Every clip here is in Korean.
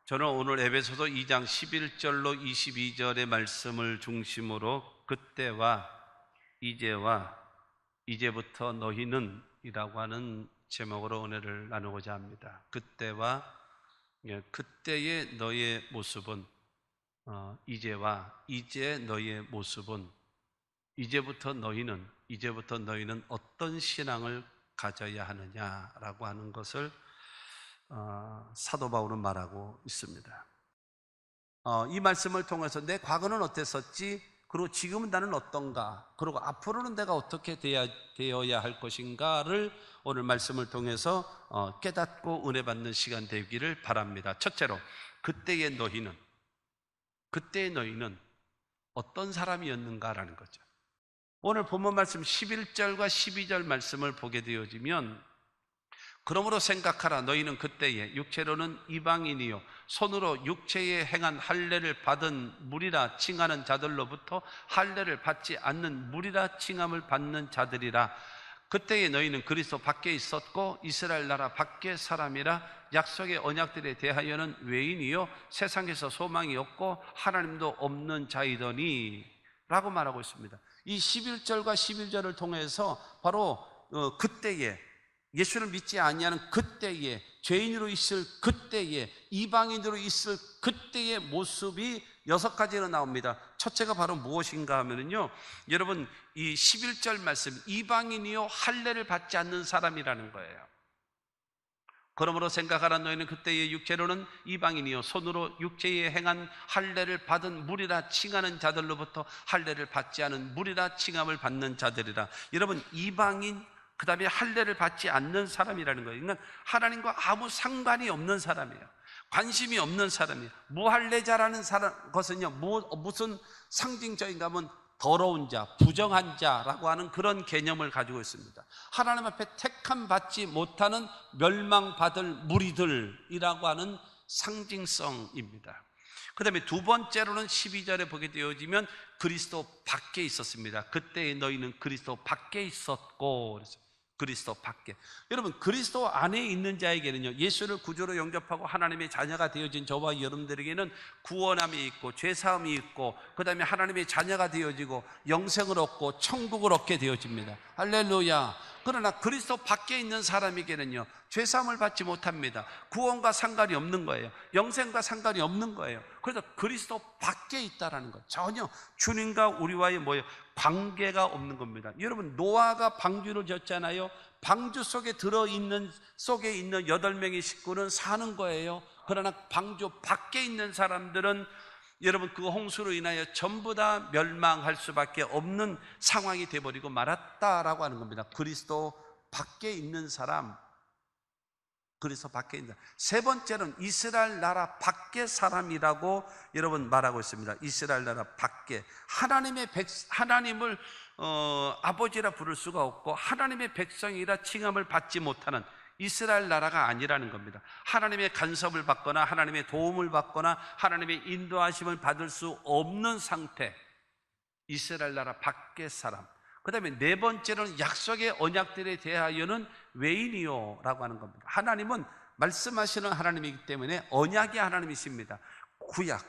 저는 오늘 에베소서 2장 11절로 22절의 말씀을 중심으로 그때와 이제와 이제부터 너희는 이라고 하는 제목으로 은혜를 나누고자 합니다. 그때와 그때의 너의 모습은 이제와 이제 너의 모습은 이제부터 너희는 어떤 신앙을 가져야 하느냐라고 하는 것을 사도 바울은 말하고 있습니다. 이 말씀을 통해서 내 과거는 어땠었지? 그리고 지금은 나는 어떤가? 그리고 앞으로는 내가 어떻게 되어야 할 것인가를 오늘 말씀을 통해서 깨닫고 은혜 받는 시간 되기를 바랍니다. 첫째로, 그때의 너희는 어떤 사람이었는가라는 거죠. 오늘 본문 말씀 11절과 12절 말씀을 보게 되어지면, 그러므로 생각하라. 너희는 그때에 육체로는 이방인이요 손으로 육체에 행한 할례를 받은 무리라 칭하는 자들로부터 할례를 받지 않는 무리라 칭함을 받는 자들이라. 그때에 너희는 그리스도 밖에 있었고 이스라엘 나라 밖의 사람이라. 약속의 언약들에 대하여는 외인이요 세상에서 소망이 없고 하나님도 없는 자이더니 라고 말하고 있습니다. 이 11절과 11절을 통해서 바로 그때에, 예수를 믿지 아니하는 그때에, 죄인으로 있을 그때에, 이방인으로 있을 그때의 모습이 6가지로 나옵니다. 첫째가 바로 무엇인가 하면요, 여러분 이 11절 말씀, 이방인이요 할례를 받지 않는 사람이라는 거예요. 그러므로 생각하라. 너희는 그때의 육체로는 이방인이요 손으로 육체에 행한 할례를 받은 무리라 칭하는 자들로부터 할례를 받지 않은 무리라 칭함을 받는 자들이라. 여러분, 이방인, 그 다음에 할례를 받지 않는 사람이라는 거예요. 그러니까 하나님과 아무 상관이 없는 사람이에요. 관심이 없는 사람이에요. 무할례자라는 것은요, 무슨 상징적인가 하면 더러운 자, 부정한 자라고 하는 그런 개념을 가지고 있습니다. 하나님 앞에 택함 받지 못하는 멸망받을 무리들이라고 하는 상징성입니다. 그 다음에 두 번째로는 12절에 보게 되어지면 그리스도 밖에 있었습니다. 그때의 너희는 그리스도 밖에 있었고, 그래서 그리스도 밖에. 여러분, 그리스도 안에 있는 자에게는요, 예수를 구주로 영접하고 하나님의 자녀가 되어진 저와 여러분들에게는 구원함이 있고 죄사함이 있고, 그 다음에 하나님의 자녀가 되어지고 영생을 얻고 천국을 얻게 되어집니다. 할렐루야. 그러나 그리스도 밖에 있는 사람에게는요, 죄사함을 받지 못합니다. 구원과 상관이 없는 거예요. 영생과 상관이 없는 거예요. 그래서 그리스도 밖에 있다라는 것, 전혀 주님과 우리와의 관계가 없는 겁니다. 여러분, 노아가 방주를 졌잖아요. 방주 속에 있는 8명의 식구는 사는 거예요. 그러나 방주 밖에 있는 사람들은 여러분, 그 홍수로 인하여 전부 다 멸망할 수밖에 없는 상황이 되어버리고 말았다라고 하는 겁니다. 그리스도 밖에 있는 사람, 그리스도 밖에 있는 사람. 세 번째는 이스라엘 나라 밖의 사람이라고 여러분 말하고 있습니다. 이스라엘 나라 밖에. 하나님을 아버지라 부를 수가 없고 하나님의 백성이라 칭함을 받지 못하는 이스라엘 나라가 아니라는 겁니다. 하나님의 간섭을 받거나 하나님의 도움을 받거나 하나님의 인도하심을 받을 수 없는 상태, 이스라엘 나라 밖의 사람. 그 다음에 네 번째로는 약속의 언약들에 대하여는 외인이요 라고 하는 겁니다. 하나님은 말씀하시는 하나님이기 때문에 언약의 하나님이십니다. 구약,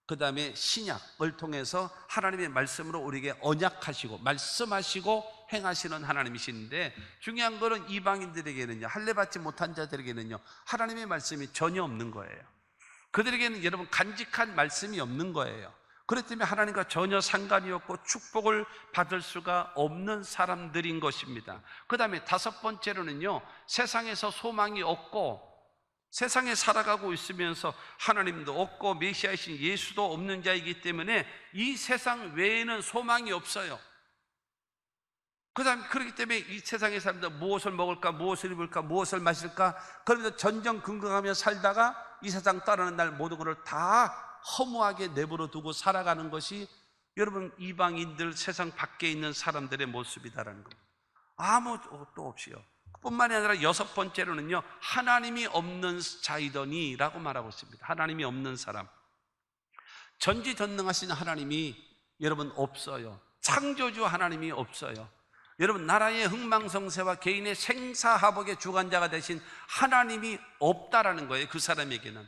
그 다음에 신약을 통해서 하나님의 말씀으로 우리에게 언약하시고 말씀하시고 행하시는 하나님이신데, 중요한 것은 이방인들에게는요, 할례 받지 못한 자들에게는요, 하나님의 말씀이 전혀 없는 거예요. 그들에게는 여러분 간직한 말씀이 없는 거예요. 그렇기 때문에 하나님과 전혀 상관이 없고 축복을 받을 수가 없는 사람들인 것입니다. 그 다음에 다섯 번째로는요, 세상에서 소망이 없고 세상에 살아가고 있으면서 하나님도 없고 메시아이신 예수도 없는 자이기 때문에 이 세상 외에는 소망이 없어요. 그 다음에 그렇기 때문에 이 세상의 사람들 무엇을 먹을까, 무엇을 입을까, 무엇을 마실까, 그러면서 전전긍긍하며 살다가 이 세상 따르는 날 모든 것을 다 허무하게 내버려 두고 살아가는 것이 여러분 이방인들, 세상 밖에 있는 사람들의 모습이다라는 겁니다. 아무것도 없이요. 뿐만이 아니라 여섯 번째로는요, 하나님이 없는 자이더니 라고 말하고 있습니다. 하나님이 없는 사람. 전지전능하신 하나님이 여러분 없어요. 창조주 하나님이 없어요. 여러분, 나라의 흥망성쇠와 개인의 생사화복의 주관자가 되신 하나님이 없다라는 거예요. 그 사람에게는.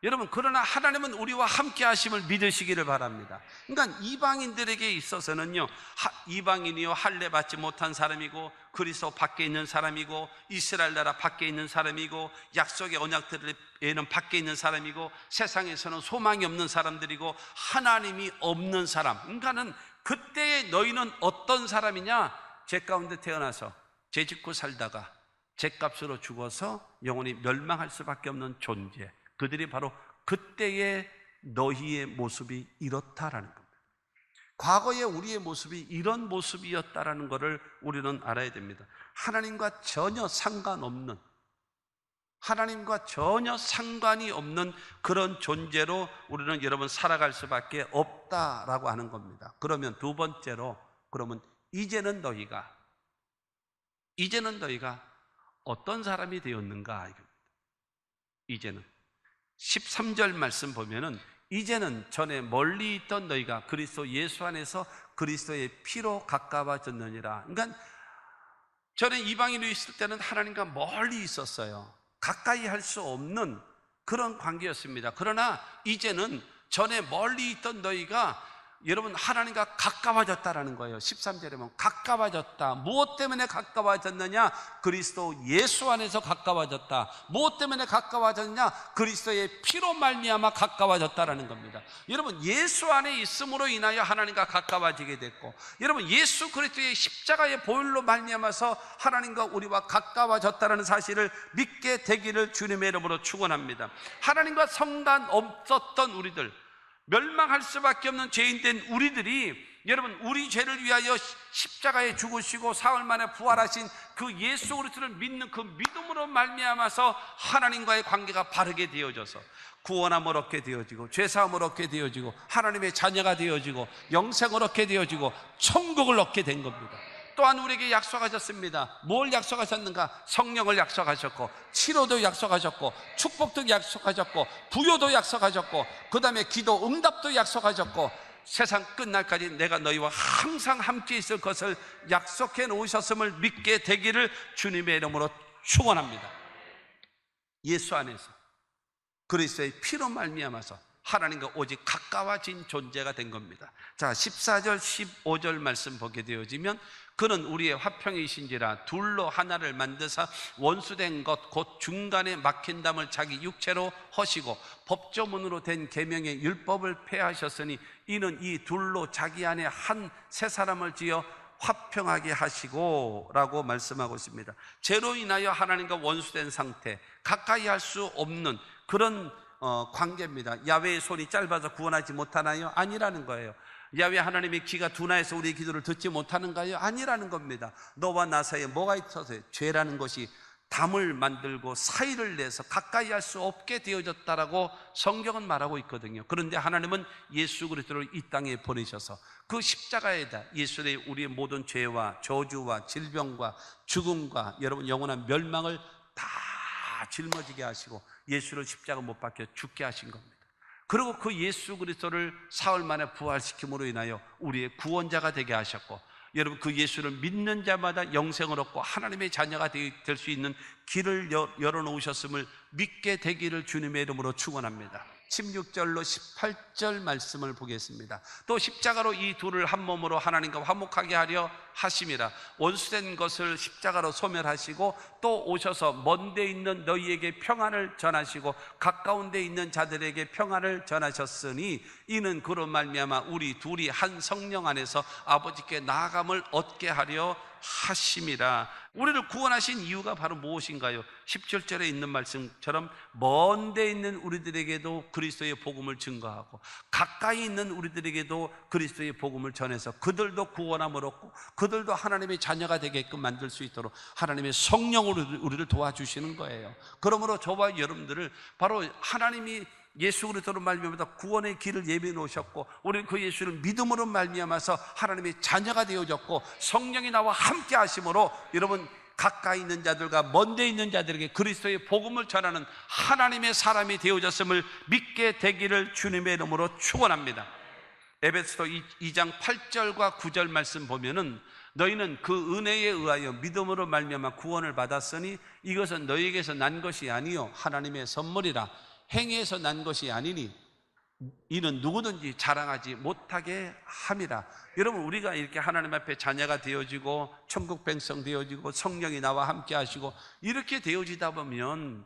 여러분, 그러나 하나님은 우리와 함께 하심을 믿으시기를 바랍니다. 그러니까 이방인들에게 있어서는요, 이방인이요 할례 받지 못한 사람이고 그리스도 밖에 있는 사람이고 이스라엘 나라 밖에 있는 사람이고 약속의 언약들에는 밖에 있는 사람이고 세상에서는 소망이 없는 사람들이고 하나님이 없는 사람. 그러니까는 그때의 너희는 어떤 사람이냐? 죄 가운데 태어나서 죄 짓고 살다가 죄값으로 죽어서 영원히 멸망할 수밖에 없는 존재, 그들이 바로 그때의 너희의 모습이 이렇다라는 겁니다. 과거의 우리의 모습이 이런 모습이었다라는 것을 우리는 알아야 됩니다. 하나님과 전혀 상관없는, 하나님과 전혀 상관이 없는 그런 존재로 우리는 여러분 살아갈 수밖에 없다라고 하는 겁니다. 그러면 두 번째로, 그러면 이제는 너희가 어떤 사람이 되었는가? 이제는 13절 말씀 보면은 이제는 전에 멀리 있던 너희가 그리스도 예수 안에서 그리스도의 피로 가까워졌느니라. 그러니까 전에 이방인으로 있을 때는 하나님과 멀리 있었어요. 가까이 할 수 없는 그런 관계였습니다. 그러나 이제는 전에 멀리 있던 너희가 여러분 하나님과 가까워졌다라는 거예요. 13절에 보면 가까워졌다. 무엇 때문에 가까워졌느냐? 그리스도 예수 안에서 가까워졌다. 무엇 때문에 가까워졌냐? 그리스도의 피로 말미암아 가까워졌다라는 겁니다. 여러분, 예수 안에 있음으로 인하여 하나님과 가까워지게 됐고, 여러분 예수 그리스도의 십자가의 보혈로 말미암아서 하나님과 우리와 가까워졌다라는 사실을 믿게 되기를 주님의 이름으로 축원합니다. 하나님과 상관 없었던 우리들, 멸망할 수밖에 없는 죄인된 우리들이 여러분 우리 죄를 위하여 십자가에 죽으시고 사흘 만에 부활하신 그 예수 그리스도를 믿는 그 믿음으로 말미암아서 하나님과의 관계가 바르게 되어져서 구원함을 얻게 되어지고 죄사함을 얻게 되어지고 하나님의 자녀가 되어지고 영생을 얻게 되어지고 천국을 얻게 된 겁니다. 또한 우리에게 약속하셨습니다. 뭘 약속하셨는가? 성령을 약속하셨고 치료도 약속하셨고 축복도 약속하셨고 부요도 약속하셨고 그 다음에 기도 응답도 약속하셨고 세상 끝날까지 내가 너희와 항상 함께 있을 것을 약속해 놓으셨음을 믿게 되기를 주님의 이름으로 축원합니다. 예수 안에서 그리스도의 피로 말미암아서 하나님과 오직 가까워진 존재가 된 겁니다. 자, 14절 15절 말씀 보게 되어지면 그는 우리의 화평이신지라 둘로 하나를 만드사 원수된 것 곧 중간에 막힌 담을 자기 육체로 허시고 법조문으로 된 계명의 율법을 폐하셨으니 이는 이 둘로 자기 안에 한 새 사람을 지어 화평하게 하시고 라고 말씀하고 있습니다. 죄로 인하여 하나님과 원수된 상태, 가까이 할 수 없는 그런 관계입니다. 야훼의 손이 짧아서 구원하지 못하나요? 아니라는 거예요. 야훼 하나님의 귀가 둔하여서 우리의 기도를 듣지 못하는가요? 아니라는 겁니다. 너와 나 사이에 뭐가 있어서요? 죄라는 것이 담을 만들고 사이를 내서 가까이 할 수 없게 되어졌다라고 성경은 말하고 있거든요. 그런데 하나님은 예수 그리스도를 이 땅에 보내셔서 그 십자가에다 예수의 우리의 모든 죄와 저주와 질병과 죽음과 여러분 영원한 멸망을 다 짊어지게 하시고 예수를 십자가 못 박혀 죽게 하신 겁니다. 그리고 그 예수 그리스도를 사흘 만에 부활시킴으로 인하여 우리의 구원자가 되게 하셨고 여러분 그 예수를 믿는 자마다 영생을 얻고 하나님의 자녀가 될 수 있는 길을 열어놓으셨음을 믿게 되기를 주님의 이름으로 축원합니다. 16절로 18절 말씀을 보겠습니다. 또 십자가로 이 둘을 한 몸으로 하나님과 화목하게 하려 하심이라. 원수된 것을 십자가로 소멸하시고 또 오셔서 먼 데 있는 너희에게 평안을 전하시고 가까운 데 있는 자들에게 평안을 전하셨으니 이는 그로 말미암아 우리 둘이 한 성령 안에서 아버지께 나아감을 얻게 하려 하심이라. 우리를 구원하신 이유가 바로 무엇인가요? 17절에 있는 말씀처럼 먼 데 있는 우리들에게도 그리스도의 복음을 증거하고 가까이 있는 우리들에게도 그리스도의 복음을 전해서 그들도 구원함을 얻고 그들도 하나님의 자녀가 되게끔 만들 수 있도록 하나님의 성령으로 우리를 도와주시는 거예요. 그러므로 저와 여러분들을 바로 하나님이 예수 그리스도로 말미암아 구원의 길을 예비해 놓으셨고 우리는 그 예수를 믿음으로 말미암아서 하나님의 자녀가 되어졌고 성령이 나와 함께 하심으로 여러분 가까이 있는 자들과 먼 데 있는 자들에게 그리스도의 복음을 전하는 하나님의 사람이 되어졌음을 믿게 되기를 주님의 이름으로 축원합니다. 에베소서 2장 8절과 9절 말씀 보면은 너희는 그 은혜에 의하여 믿음으로 말미암아 구원을 받았으니 이것은 너희에게서 난 것이 아니요 하나님의 선물이라. 행위에서 난 것이 아니니 이는 누구든지 자랑하지 못하게 함이라. 여러분, 우리가 이렇게 하나님 앞에 자녀가 되어지고 천국 백성 되어지고 성령이 나와 함께 하시고 이렇게 되어지다 보면,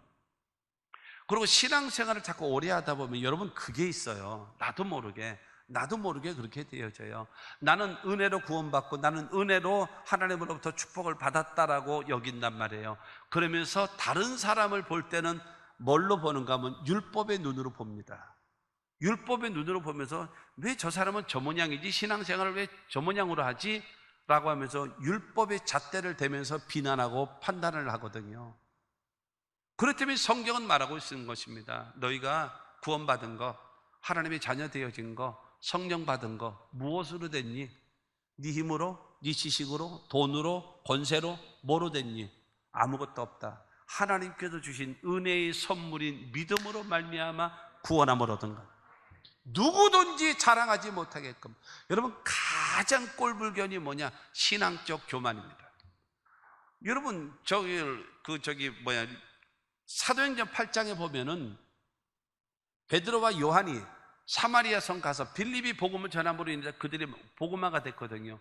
그리고 신앙생활을 자꾸 오래 하다 보면 여러분 그게 있어요. 나도 모르게 그렇게 되어져요. 나는 은혜로 구원받고 나는 은혜로 하나님으로부터 축복을 받았다라고 여긴단 말이에요. 그러면서 다른 사람을 볼 때는 뭘로 보는가 하면 율법의 눈으로 봅니다. 율법의 눈으로 보면서 왜 저 사람은 저 모양이지? 신앙생활을 왜 저 모양으로 하지? 라고 하면서 율법의 잣대를 대면서 비난하고 판단을 하거든요. 그렇기 때문에 성경은 말하고 있는 것입니다. 너희가 구원받은 거, 하나님의 자녀 되어진 거, 성령 받은 거 무엇으로 됐니? 네 힘으로? 네 지식으로? 돈으로? 권세로? 뭐로 됐니? 아무것도 없다. 하나님께서 주신 은혜의 선물인 믿음으로 말미암아 구원함을 얻은 것. 누구든지 자랑하지 못하게끔. 여러분, 가장 꼴불견이 뭐냐? 신앙적 교만입니다. 여러분, 사도행전 8장에 보면은 베드로와 요한이 사마리아 성 가서 빌립이 복음을 전함으로 인해서 그들이 복음화가 됐거든요.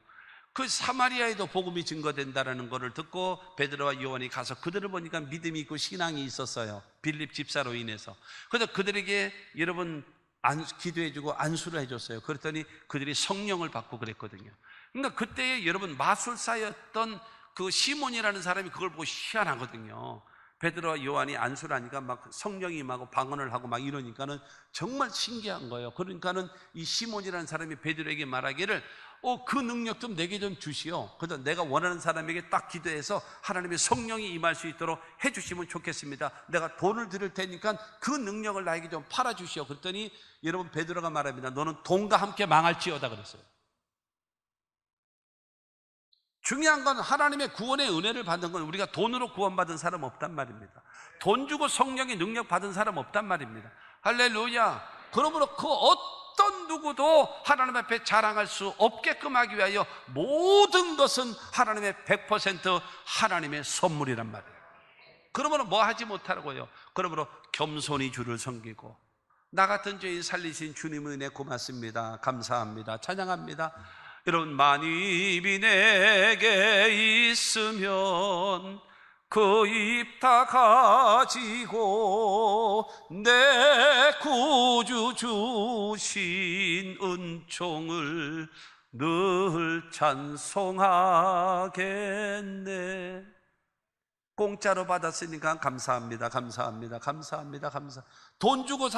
그 사마리아에도 복음이 증거된다라는 것을 듣고 베드로와 요한이 가서 그들을 보니까 믿음이 있고 신앙이 있었어요. 빌립 집사로 인해서. 그래서 그들에게 여러분 기도해주고 안수를 해줬어요. 그랬더니 그들이 성령을 받고 그랬거든요. 그러니까 그때에 여러분 마술사였던 그 시몬이라는 사람이 그걸 보고 희한하거든요. 베드로와 요한이 안수를 하니까 막 성령이 임하고 방언을 하고 막 이러니까는 정말 신기한 거예요. 그러니까는 이 시몬이라는 사람이 베드로에게 말하기를 그 능력 좀 내게 좀 주시오. 그래서 내가 원하는 사람에게 딱 기도해서 하나님의 성령이 임할 수 있도록 해주시면 좋겠습니다. 내가 돈을 드릴 테니까 그 능력을 나에게 좀 팔아주시오. 그랬더니 여러분 베드로가 말합니다. 너는 돈과 함께 망할지어다 그랬어요. 중요한 건 하나님의 구원의 은혜를 받는 건 우리가 돈으로 구원받은 사람 없단 말입니다. 돈 주고 성령의 능력 받은 사람 없단 말입니다. 할렐루야. 그러므로 그 어떤 누구도 하나님 앞에 자랑할 수 없게끔 하기 위하여 모든 것은 하나님의 100% 하나님의 선물이란 말이에요. 그러므로 뭐 하지 못하라고요? 그러므로 겸손히 주를 섬기고 나 같은 죄인 살리신 주님의 은혜 고맙습니다. 감사합니다. 찬양합니다. 여러분, 만입이 내게 있으면 그 입 다 가지고 내 구주 주신 은총을 늘 찬송하겠네. 공짜로 받았으니까 감사합니다. 돈 주고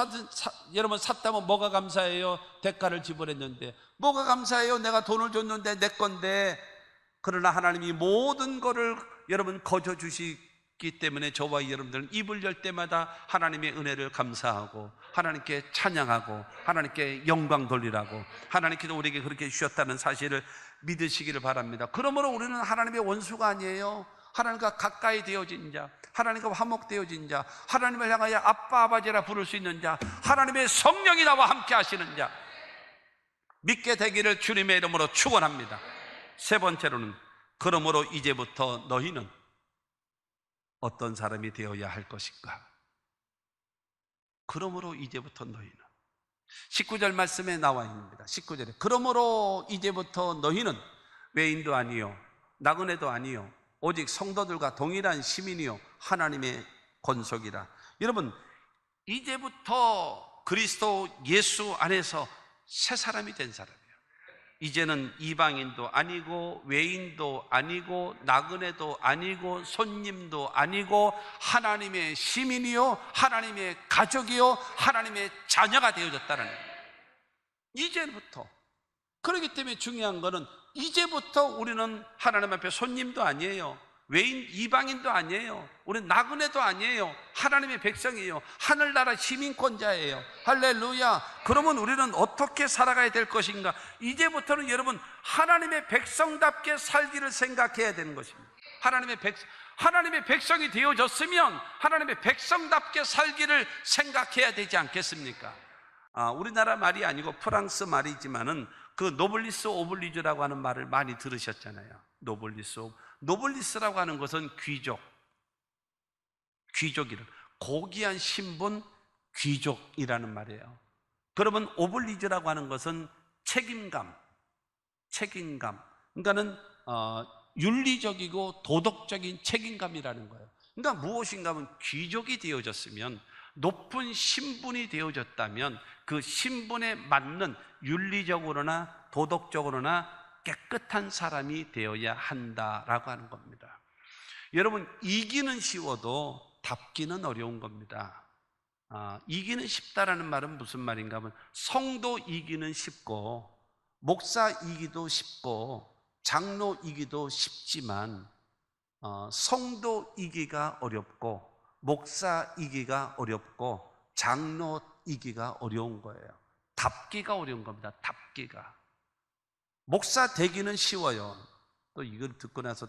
여러분 샀다면 뭐가 감사해요? 대가를 지불했는데 뭐가 감사해요? 내가 돈을 줬는데 내 건데. 그러나 하나님이 모든 것을 여러분 거저 주시기 때문에 저와 여러분들은 입을 열 때마다 하나님의 은혜를 감사하고 하나님께 찬양하고 하나님께 영광 돌리라고 하나님께서 우리에게 그렇게 주셨다는 사실을 믿으시기를 바랍니다. 그러므로 우리는 하나님의 원수가 아니에요. 하나님과 가까이 되어진 자, 하나님과 화목되어진 자, 하나님을 향하여 아빠 아버지라 부를 수 있는 자, 하나님의 성령이 나와 함께 하시는 자 믿게 되기를 주님의 이름으로 축원합니다. 세 번째로는 그러므로 이제부터 너희는 어떤 사람이 되어야 할 것인가? 그러므로 이제부터 너희는 19절 말씀에 나와 있습니다. 19절에 그러므로 이제부터 너희는 외인도 아니요 나그네도 아니요 오직 성도들과 동일한 시민이요 하나님의 권속이라. 여러분, 이제부터 그리스도 예수 안에서 새 사람이 된 사람이에요. 이제는 이방인도 아니고 외인도 아니고 나그네도 아니고 손님도 아니고 하나님의 시민이요 하나님의 가족이요 하나님의 자녀가 되어졌다는 거예요. 이제부터. 그렇기 때문에 중요한 거는 이제부터 우리는 하나님 앞에 손님도 아니에요. 외인, 이방인도 아니에요. 우리는 나그네도 아니에요. 하나님의 백성이에요. 하늘나라 시민권자예요. 할렐루야. 그러면 우리는 어떻게 살아가야 될 것인가? 이제부터는 여러분 하나님의 백성답게 살기를 생각해야 되는 것입니다. 하나님의 백성이 되어졌으면 하나님의 백성답게 살기를 생각해야 되지 않겠습니까? 우리나라 말이 아니고 프랑스 말이지만은 그 노블리스 오블리주라고 하는 말을 많이 들으셨잖아요. 노블리스라고 하는 것은 귀족이란 고귀한 신분, 귀족이라는 말이에요. 그러면 오블리주라고 하는 것은 책임감. 그러니까는 윤리적이고 도덕적인 책임감이라는 거예요. 그러니까 무엇인가 하면 귀족이 되어졌으면, 높은 신분이 되어졌다면 그 신분에 맞는 윤리적으로나 도덕적으로나 깨끗한 사람이 되어야 한다라고 하는 겁니다. 여러분, 이기는 쉬워도 답기는 어려운 겁니다. 이기는 쉽다라는 말은 무슨 말인가 하면, 성도 이기는 쉽고 목사 이기도 쉽고 장로 이기도 쉽지만 성도 이기가 어렵고 목사 이기가 어렵고 장로 이기가 어려운 거예요. 답기가 어려운 겁니다. 답기가. 목사 되기는 쉬워요. 또 이걸 듣고 나서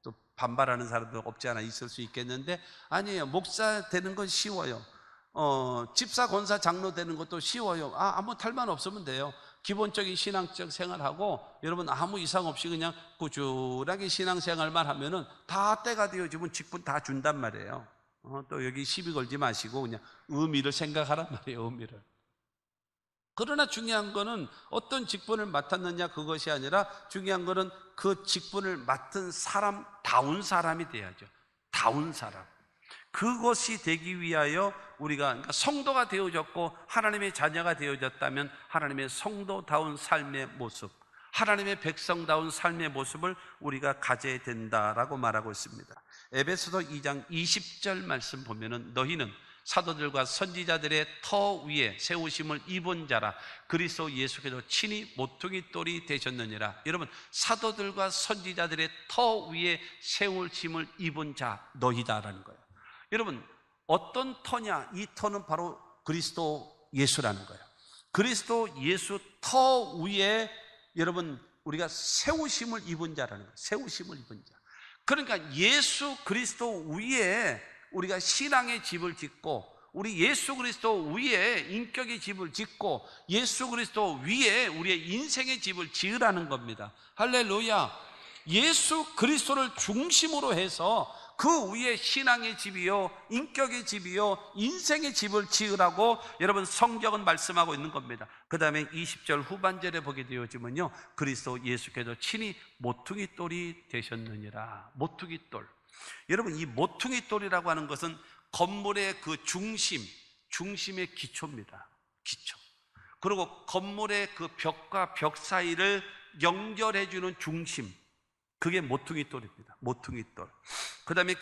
또 반발하는 사람도 없지 않아 있을 수 있겠는데, 아니에요. 목사 되는 건 쉬워요. 집사, 권사, 장로 되는 것도 쉬워요. 아무 탈만 없으면 돼요. 기본적인 신앙적 생활하고 여러분 아무 이상 없이 그냥 꾸준하게 신앙생활만 하면은 다 때가 되어지면 직분 다 준단 말이에요. 또 여기 시비 걸지 마시고 그냥 의미를 생각하란 말이에요. 의미를. 그러나 중요한 거는 어떤 직분을 맡았느냐 그것이 아니라, 중요한 거는 그 직분을 맡은 사람다운 사람이 돼야죠. 다운 사람. 그것이 되기 위하여 우리가, 그러니까 성도가 되어졌고 하나님의 자녀가 되어졌다면 하나님의 성도다운 삶의 모습, 하나님의 백성다운 삶의 모습을 우리가 가져야 된다라고 말하고 있습니다. 에베소서 2장 20절 말씀 보면은, 너희는 사도들과 선지자들의 터 위에 세우심을 입은 자라, 그리스도 예수께서 친히 모퉁이 돌이 되셨느니라. 여러분, 사도들과 선지자들의 터 위에 세우심을 입은 자 너희다라는 거예요. 여러분, 어떤 터냐? 이 터는 바로 그리스도 예수라는 거예요. 그리스도 예수 터 위에 여러분 우리가 세우심을 입은 자라는 거예요. 세우심을 입은 자. 그러니까 예수 그리스도 위에 우리가 신앙의 집을 짓고, 우리 예수 그리스도 위에 인격의 집을 짓고, 예수 그리스도 위에 우리의 인생의 집을 지으라는 겁니다. 할렐루야. 예수 그리스도를 중심으로 해서 그 위에 신앙의 집이요, 인격의 집이요, 인생의 집을 지으라고 여러분 성경은 말씀하고 있는 겁니다. 그 다음에 20절 후반절에 보게 되어지면요, 그리스도 예수께서 친히 모퉁이 돌이 되셨느니라. 모퉁이 돌. 여러분, 이 모퉁이 돌이라고 하는 것은 건물의 그 중심의 기초입니다. 기초. 그리고 건물의 그 벽과 벽 사이를 연결해주는 중심, 그게 모퉁이 돌입니다. 모퉁이 돌. 그 다음에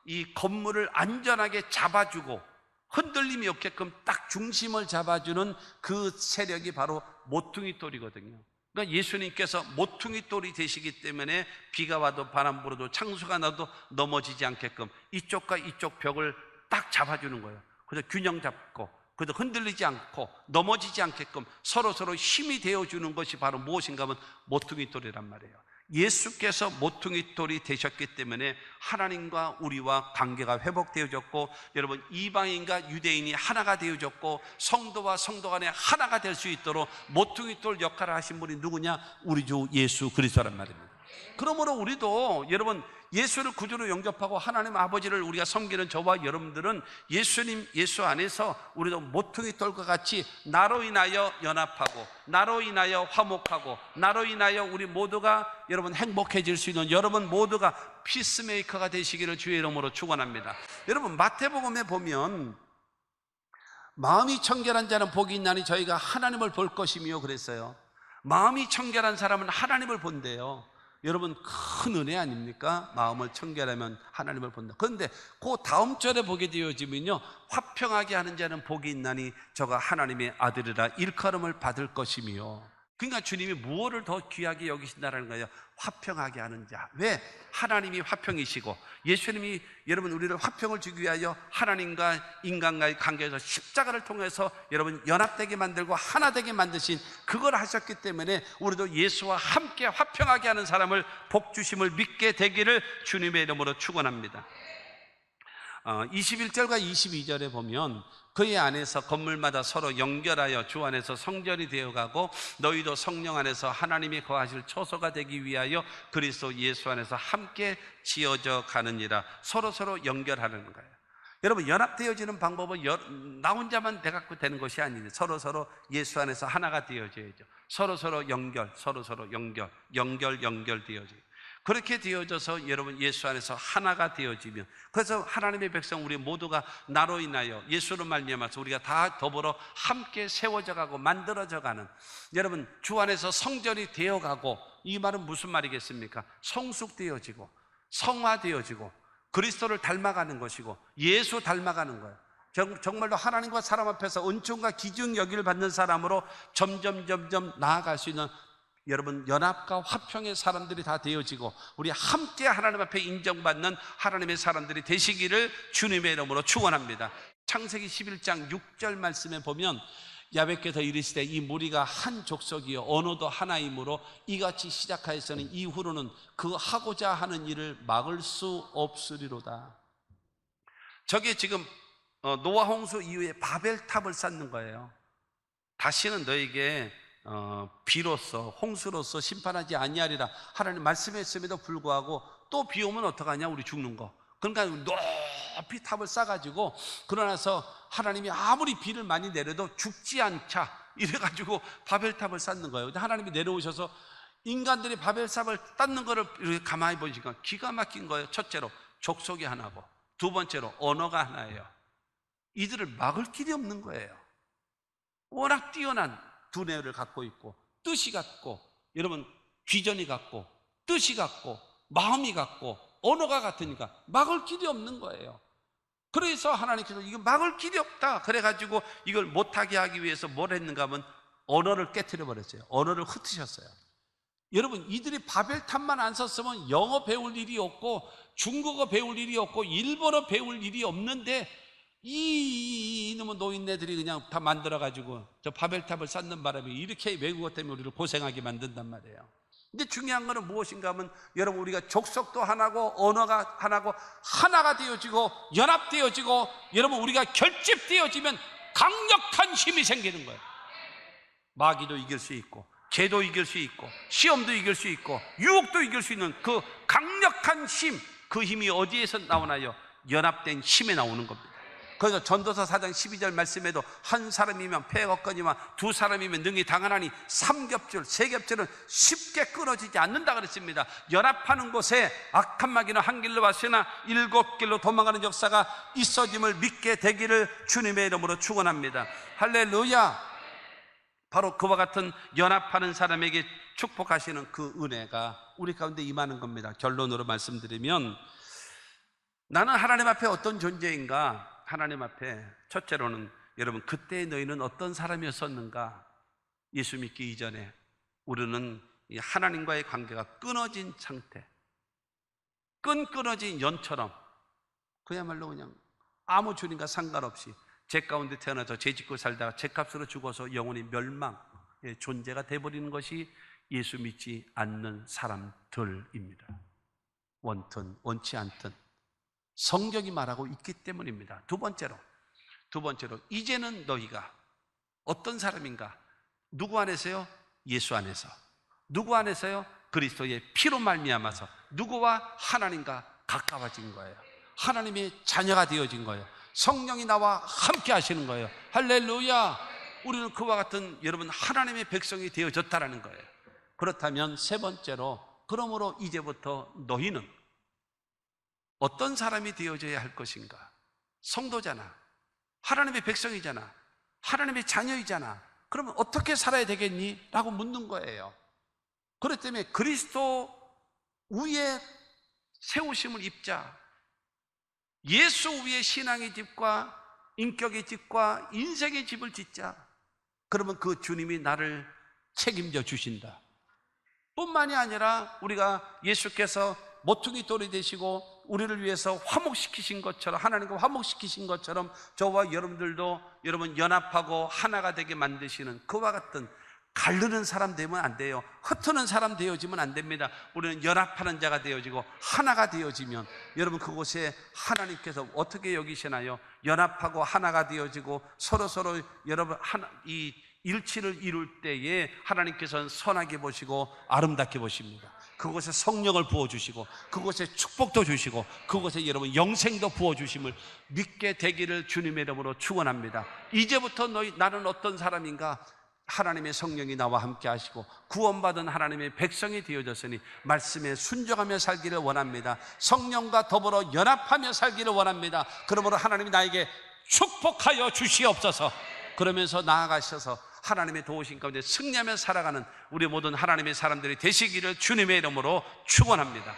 이 건물을 안전하게 잡아주고 흔들림이 없게끔 딱 중심을 잡아주는 그 세력이 바로 모퉁이 돌이거든요. 그러니까 예수님께서 모퉁이 돌이 되시기 때문에 비가 와도 바람 불어도 창수가 나도 넘어지지 않게끔 이쪽과 이쪽 벽을 딱 잡아주는 거예요. 그래서 균형 잡고, 그래서 흔들리지 않고 넘어지지 않게끔 서로 힘이 되어주는 것이 바로 무엇인가 하면 모퉁이 돌이란 말이에요. 예수께서 모퉁이 돌이 되셨기 때문에 하나님과 우리와 관계가 회복되어졌고, 여러분 이방인과 유대인이 하나가 되어졌고, 성도와 성도 간에 하나가 될 수 있도록 모퉁이 돌 역할을 하신 분이 누구냐? 우리 주 예수 그리스도란 말입니다. 그러므로 우리도 여러분 예수를 구주로 영접하고 하나님 아버지를 우리가 섬기는 저와 여러분들은 예수 안에서 우리도 모퉁이 돌과 같이 나로 인하여 연합하고, 나로 인하여 화목하고, 나로 인하여 우리 모두가 여러분 행복해질 수 있는 여러분 모두가 피스메이커가 되시기를 주의 이름으로 축원합니다. 여러분 마태복음에 보면 마음이 청결한 자는 복이 있나니 저희가 하나님을 볼 것이며 그랬어요. 마음이 청결한 사람은 하나님을 본대요. 여러분 큰 은혜 아닙니까? 마음을 청결하면 하나님을 본다. 그런데 그 다음 절에 보게 되어지면요, 화평하게 하는 자는 복이 있나니 저가 하나님의 아들이라 일컬음을 받을 것이며. 그러니까 주님이 무엇을 더 귀하게 여기신다라는 거예요? 화평하게 하는 자. 왜? 하나님이 화평이시고 예수님이 여러분 우리를 화평을 주기 위하여 하나님과 인간과의 관계에서 십자가를 통해서 여러분 연합되게 만들고 하나 되게 만드신 그걸 하셨기 때문에 우리도 예수와 함께 화평하게 하는 사람을 복 주심을 믿게 되기를 주님의 이름으로 축원합니다. 21절과 22절에 보면 그의 안에서 건물마다 서로 연결하여 주 안에서 성전이 되어가고 너희도 성령 안에서 하나님이 거하실 처소가 되기 위하여 그리스도 예수 안에서 함께 지어져 가느니라. 서로 연결하는 거예요. 여러분, 연합되어지는 방법은 나 혼자만 돼갖고 되는 것이 아니에요. 서로 예수 안에서 하나가 되어져야죠. 서로 연결되어져요. 그렇게 되어져서 여러분 예수 안에서 하나가 되어지면, 그래서 하나님의 백성 우리 모두가 나로 인하여 예수로 말미암아서 우리가 다 더불어 함께 세워져 가고 만들어져 가는, 여러분 주 안에서 성전이 되어가고, 이 말은 무슨 말이겠습니까? 성숙되어지고 성화되어지고 그리스도를 닮아가는 것이고 예수 닮아가는 거예요. 정말로 하나님과 사람 앞에서 은총과 기중 여기를 받는 사람으로 점점 나아갈 수 있는, 여러분 연합과 화평의 사람들이 다 되어지고 우리 함께 하나님 앞에 인정받는 하나님의 사람들이 되시기를 주님의 이름으로 축원합니다. 창세기 11장 6절 말씀에 보면 야훼께서 이르시되 이 무리가 한 족속이요 언어도 하나이므로 이같이 시작하였으니 이후로는 그 하고자 하는 일을 막을 수 없으리로다. 저게 지금 노아 홍수 이후에 바벨탑을 쌓는 거예요. 다시는 너에게 비로소 홍수로서 심판하지 아니하리라 하나님 말씀했음에도 불구하고 또 비 오면 어떡하냐? 우리 죽는 거. 그러니까 높이 탑을 쌓아가지고 그러나서 하나님이 아무리 비를 많이 내려도 죽지 않자 이래가지고 바벨탑을 쌓는 거예요. 근데 하나님이 내려오셔서 인간들이 바벨탑을 쌓는 거를 이렇게 가만히 보니까 기가 막힌 거예요. 첫째로 족속이 하나고, 두 번째로 언어가 하나예요. 이들을 막을 길이 없는 거예요. 워낙 뛰어난 두뇌를 갖고 있고 뜻이 같고, 여러분 비전이 같고 뜻이 같고 마음이 같고 언어가 같으니까 막을 길이 없는 거예요. 그래서 하나님께서 이거 막을 길이 없다 그래가지고 이걸 못하게 하기 위해서 뭘 했는가 하면 언어를 깨트려 버렸어요. 언어를 흩으셨어요. 여러분 이들이 바벨탑만 안 썼으면 영어 배울 일이 없고 중국어 배울 일이 없고 일본어 배울 일이 없는데 이놈의 노인네들이 그냥 다 만들어가지고 저 바벨탑을 쌓는 바람에 이렇게 외국어 때문에 우리를 고생하게 만든단 말이에요. 근데 중요한 거는 무엇인가 하면 여러분 우리가 족속도 하나고 언어가 하나고 하나가 되어지고 연합되어지고, 여러분 우리가 결집되어지면 강력한 힘이 생기는 거예요. 마귀도 이길 수 있고 개도 이길 수 있고 시험도 이길 수 있고 유혹도 이길 수 있는 그 강력한 힘, 그 힘이 어디에서 나오나요? 연합된 힘에 나오는 겁니다. 그래서 전도서 4장 12절 말씀에도 한 사람이면 패가 없거니와 두 사람이면 능히 당하나니 삼겹줄 세겹줄은 쉽게 끊어지지 않는다 그랬습니다. 연합하는 곳에 악한 마귀는 한 길로 왔으나 일곱 길로 도망가는 역사가 있어짐을 믿게 되기를 주님의 이름으로 축원합니다. 할렐루야. 바로 그와 같은 연합하는 사람에게 축복하시는 그 은혜가 우리 가운데 임하는 겁니다. 결론으로 말씀드리면, 나는 하나님 앞에 어떤 존재인가? 하나님 앞에 첫째로는 여러분 그때 너희는 어떤 사람이었었는가? 예수 믿기 이전에 우리는 하나님과의 관계가 끊어진 상태, 끊어진 연처럼 그야말로 그냥 아무 주님과 상관없이 제 가운데 태어나서 제 짓고 살다가 제 값으로 죽어서 영원히 멸망의 존재가 돼버리는 것이 예수 믿지 않는 사람들입니다. 원튼 원치 않든 성경이 말하고 있기 때문입니다. 두 번째로 이제는 너희가 어떤 사람인가? 누구 안에서요? 예수 안에서. 누구 안에서요? 그리스도의 피로 말미암아서 누구와? 하나님과 가까워진 거예요. 하나님의 자녀가 되어진 거예요. 성령이 나와 함께 하시는 거예요. 할렐루야. 우리는 그와 같은 여러분 하나님의 백성이 되어졌다라는 거예요. 그렇다면 세 번째로, 그러므로 이제부터 너희는 어떤 사람이 되어져야 할 것인가? 성도잖아, 하나님의 백성이잖아, 하나님의 자녀이잖아. 그러면 어떻게 살아야 되겠니? 라고 묻는 거예요. 그렇기 때문에 그리스도 위에 세우심을 입자. 예수 위에 신앙의 집과 인격의 집과 인생의 집을 짓자. 그러면 그 주님이 나를 책임져 주신다. 뿐만이 아니라 우리가 예수께서 모퉁이 돌이 되시고 우리를 위해서 화목시키신 것처럼, 하나님과 화목시키신 것처럼 저와 여러분들도 여러분 연합하고 하나가 되게 만드시는 그와 같은, 가르는 사람 되면 안 돼요. 흩트는 사람 되어지면 안 됩니다. 우리는 연합하는 자가 되어지고 하나가 되어지면 여러분 그곳에 하나님께서 어떻게 여기시나요? 연합하고 하나가 되어지고 서로 여러분 이 일치를 이룰 때에 하나님께서는 선하게 보시고 아름답게 보십니다. 그곳에 성령을 부어주시고 그곳에 축복도 주시고 그곳에 여러분 영생도 부어주심을 믿게 되기를 주님의 이름으로 축원합니다. 이제부터 나는 어떤 사람인가? 하나님의 성령이 나와 함께 하시고 구원받은 하나님의 백성이 되어졌으니 말씀에 순종하며 살기를 원합니다. 성령과 더불어 연합하며 살기를 원합니다. 그러므로 하나님이 나에게 축복하여 주시옵소서. 그러면서 나아가셔서 하나님의 도우심 가운데 승리하며 살아가는 우리 모든 하나님의 사람들이 되시기를 주님의 이름으로 축원합니다.